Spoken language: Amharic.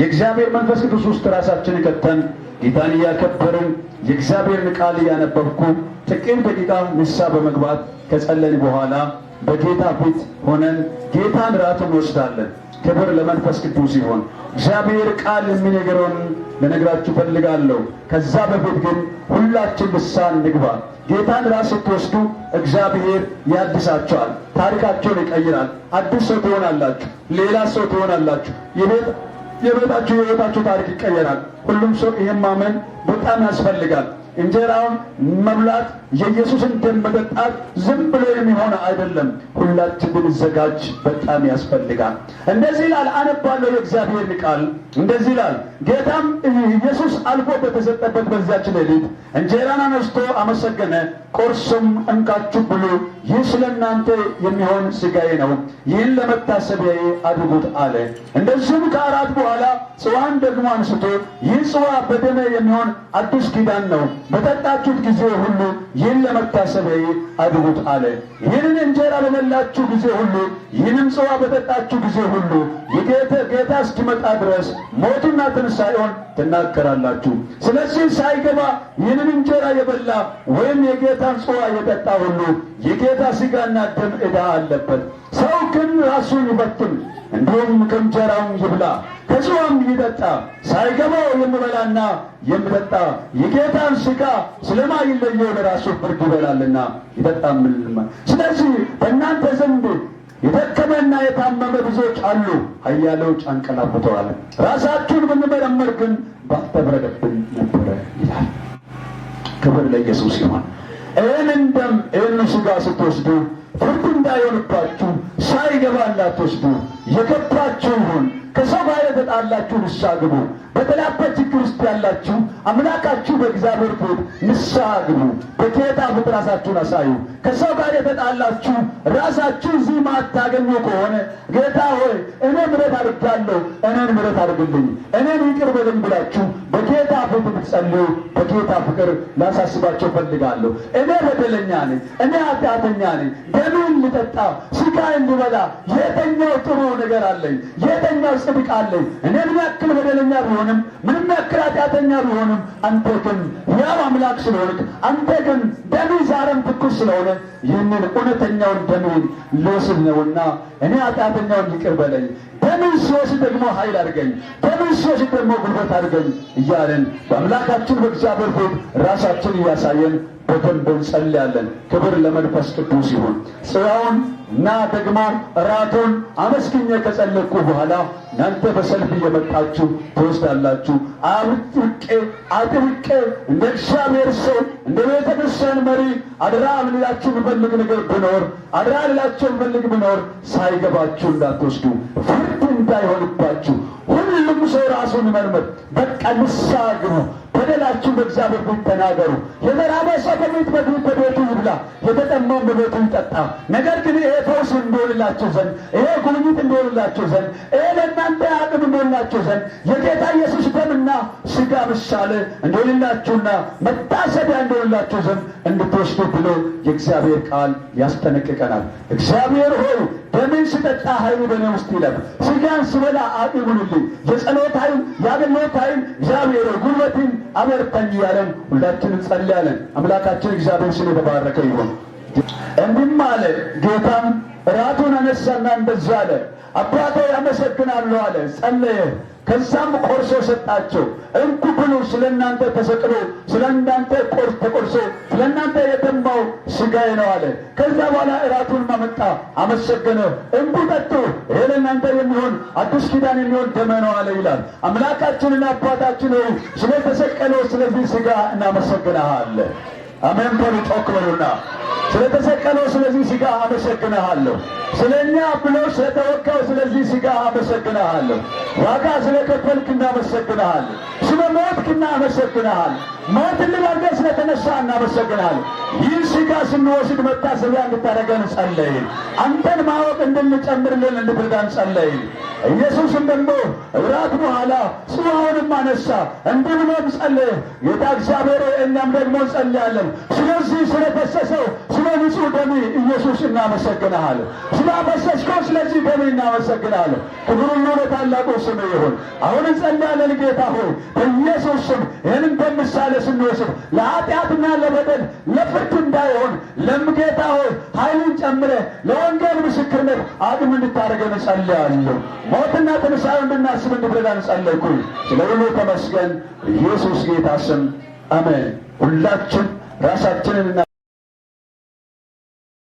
የእግዚአብሔር መንፈስ ቅዱስ ውስጥ ራሳችንን ከተን ጌታን እያከበርን የእግዚአብሔርን ቃል እያነበብኩ ጥቂት ደቂቃ ንስሐ በመግባት ከጸለይን በኋላ በጌታ ፊት ሆነን ጌታን ራት እንወስዳለን። ክብር ለመንፈስ ቅዱስ ይሁን። እግዚአብሔር ቃል የሚነግረውን ለነግራችሁ ፈልጋለሁ። ከዛ በፊት ግን ሁላችን ንስሐ እንግባ። ጌታን ራት ስትወስዱ እግዚአብሔር ያድሳቸዋል፣ ታሪካቸውን ይቀይራል። አዲስ ሰው ትሆናላችሁ፣ ሌላ ሰው ትሆናላችሁ። የቤታችሁ ታሪክ ይቀየራል። ሁሉም ሰው ይህን ማመን በጣም ያስፈልጋል። እንጀራውን መብላት የኢየሱስን ደም መጠጣት ዝም ብሎ የሚሆን አይደለም። ሁላችን ብንዘጋጅ በጣም ያስፈልጋል። እንደዚህ ይላል፣ አነባለሁ የእግዚአብሔር ቃል እንደዚህ ይላል። ጌታም ኢየሱስ አልፎ በተሰጠበት በዚያች ሌሊት እንጀራን አነስቶ አመሰገነ፣ ቆርሶም እንካችሁ ብሉ፣ ይህ ስለ እናንተ የሚሆን ሥጋዬ ነው፣ ይህን ለመታሰቢያዬ አድርጉት አለ። እንደዚሁም ከእራት በኋላ ጽዋን ደግሞ አንስቶ ይህ ጽዋ በደሜ የሚሆን አዲስ ኪዳን ነው፣ በጠጣችሁት ጊዜ ሁሉ ይህን ለመታሰቢያዬ አድርጉት አለ። ይህንን እንጀራ በበላችሁ ጊዜ ሁሉ ይህንም ጽዋ በጠጣችሁ ጊዜ ሁሉ ጌታ እስኪመጣ ድረስ ሞቱና ትንሣኤውን ትናገራላችሁ። ስለዚህ ሳይገባ ይህንን እንጀራ የበላ ወይም የጌታን ጽዋ የጠጣ ሁሉ የጌታ ሥጋና ደም ዕዳ አለበት። ሰው ግን ራሱን ይፈትን፣ እንዲሁም ከእንጀራው ይብላ ከጽዋም ይጠጣ። ሳይገባው የሚበላና የሚጠጣ የጌታን ሥጋ ስለማይለየው ለራሱ ፍርድ ይበላልና ይጠጣም። ስለዚህ በእናንተ ዘንድ የደከመና የታመመ ብዙዎች አሉ፣ ኃያሎች አንቀላፍተዋል። ራሳችሁን ብንመረምር ግን ባልተፈረደብን ነበረ ይላል። ክብር ለኢየሱስ ይሁን። ይህንን ደም ይህንን ሥጋ ስትወስዱ ፍርድ እንዳይሆንባችሁ ሳይገባ እንዳትወስዱ። የገባችሁ ይሁን። ከሰው ጋር የተጣላችሁ ንስሐ ግቡ። በተላበት ችግር ውስጥ ያላችሁ አምላካችሁ በእግዚአብሔር ፊት ንስሐ ግቡ። በጌታ ፊት ራሳችሁን አሳዩ። ከሰው ጋር የተጣላችሁ ራሳችሁ እዚህ ማታገኙ ከሆነ ጌታ ሆይ እኔ ምሕረት አድርጋለሁ፣ እኔን ምሕረት አድርግልኝ፣ እኔን ይቅር በለኝ ብላችሁ በጌታ ፊት ብትጸልዩ በጌታ ፍቅር ላሳስባቸው ፈልጋለሁ። እኔ በደለኛ ነኝ፣ እኔ ኃጢአተኛ ነኝ። ደሜን ልጠጣ ሥጋዬን ልበላ የተኛው ጥሩ ነገር አለኝ? የተኛው ጽድቅ አለኝ? እኔ ምን ያክል በደለኛ ቢሆንም ምንም ያክል ኃጢአተኛ ቢሆንም አንተ ግን ያው አምላክ ስለሆንክ አንተ ግን ደሜ ዛሬም ትኩስ ስለሆነ ይህንን እውነተኛውን ደሜን ልወስድ ነውና እኔ ኃጢአተኛውን ይቅር በለኝ፣ ደሜን ስወስድ ደግሞ ኃይል አድርገኝ፣ ደሜን ስወስድ ደግሞ ጉልበት አድርገኝ እያለን በአምላካችን በእግዚአብሔር ፊት ራሳችን እያሳየን በደንብ እንጸልያለን። ክብር ለመንፈስ ቅዱስ ይሁን። ጽዋውን እና ደግሞ እራቱን አመስግኜ ከጸለይኩ በኋላ እናንተ በሰልፍ እየመጣችሁ ትወስዳላችሁ። አጥብቄ እንደ እግዚአብሔር ሰው እንደ ቤተ ክርስቲያን መሪ አደራ ልላችሁ የምፈልግ ነገር ቢኖር አደራ ልላችሁ የምፈልግ ቢኖር ሳይገባችሁ እንዳትወስዱ፣ ፍርድ እንዳይሆንባችሁ። ሁሉም ሰው ራሱን ይመርምር። በቃ ንስሐ ግቡ። በደላችሁ በእግዚአብሔር ፊት ተናገሩ። የተራበ ሰው በቤቱ ይብላ፣ የተጠማውን በቤቱ ይጠጣ። ነገር ግን ይሄ ፈውስ እንዲሆንላችሁ ዘንድ፣ ይሄ ጉብኝት እንዲሆንላችሁ ዘንድ፣ ይሄ ለእናንተ አቅም እንዲሆንላችሁ ዘንድ የጌታ ኢየሱስ ደምና ሥጋ ምሳሌ እንዲሆንላችሁና መታሰቢያ እንዲሆንላችሁ ዘንድ እንድትወስዱ ብሎ የእግዚአብሔር ቃል ያስጠነቅቀናል። እግዚአብሔር ሆይ ደሜን ስጠጣ ኃይሉ በእኔ ውስጥ ይለፍ፣ ሥጋን ስበላ አቅም ይሁንልኝ፣ የጸሎት ኃይል የአገልግሎት ኃይል እግዚአብሔር ጉልበትን አበርታኝ እያለን ሁላችንም ጸልያለን። አምላካችን እግዚአብሔር ስም የተባረከ ይሁን። እንዲህም አለ። ጌታም እራቱን አነሳና እንደዚህ አለ፣ አባቴ አመሰግናለሁ አለ፣ ጸለየ። ከዛም ቆርሶ ሰጣቸው። እንኩ ብሉ፣ ስለ እናንተ ተሰቅሎ ስለ እናንተ ተቆርሶ ስለ እናንተ የደማው ሥጋዬ ነው አለ። ከዛ በኋላ እራቱን ማመጣ፣ አመሰገነ። እንኩ ጠጡ፣ ይሄ ለእናንተ የሚሆን አዲስ ኪዳን የሚሆን ደሜ ነው አለ ይላል። አምላካችንና አባታችን ሆይ ስለ ተሰቀለው ስለዚህ ሥጋ እናመሰግንሃለን። አሜን በሉ፣ ጮክ በሉና ስለተሰቀለው ስለዚህ ሥጋ አመሰግንሃለሁ። ስለኛ ብሎ ስለተወካው ስለዚህ ሥጋ አመሰግንሃለሁ። ዋጋ ስለከፈልክ እናመሰግንሃለን። ስለ ሞትክ እናመሰግንሃለን። ሞትን ልባርገህ ስለተነሳ እናመሰግንሃለን። ይህ ሥጋ ስንወስድ መታሰቢያ እንድታደርገን ጸለይን። አንተን ማወቅ እንድንጨምርልን እንድትረዳን ጸለይን። ኢየሱስም ደግሞ እራት በኋላ ጽዋውንም አነሳ፣ እንዲህ ብሎም ጸለየ። ጌታ እግዚአብሔር እኛም ደግሞ ጸልያለን። ስለዚህ ስለፈሰሰው ስለ ንጹሕ ደም ኢየሱስ እናመሰግንሃለን። ስላፈሰስከው ስለዚህ ደም እናመሰግናለን። ክብር ሁሉ ለታላቁ ስም ይሁን። አሁን እንጸልያለን። ጌታ ሆይ በኢየሱስ ስም ይህንን በምሳሌ ስንወስድ ለኃጢአትና ለበደል ለፍርድ እንዳይሆን ጌታ ሆይ ኃይልን ጨምረ ለወንጌል ምስክርነት አቅም እንድታደርገን እጸልያለሁ። ሞትና ትንሣኤውን እንድናስብ እንድትረዳን ጸለይኩኝ። ስለ ሁሉ ተመስገን። ኢየሱስ ጌታ ስም አሜን። ሁላችን ራሳችንን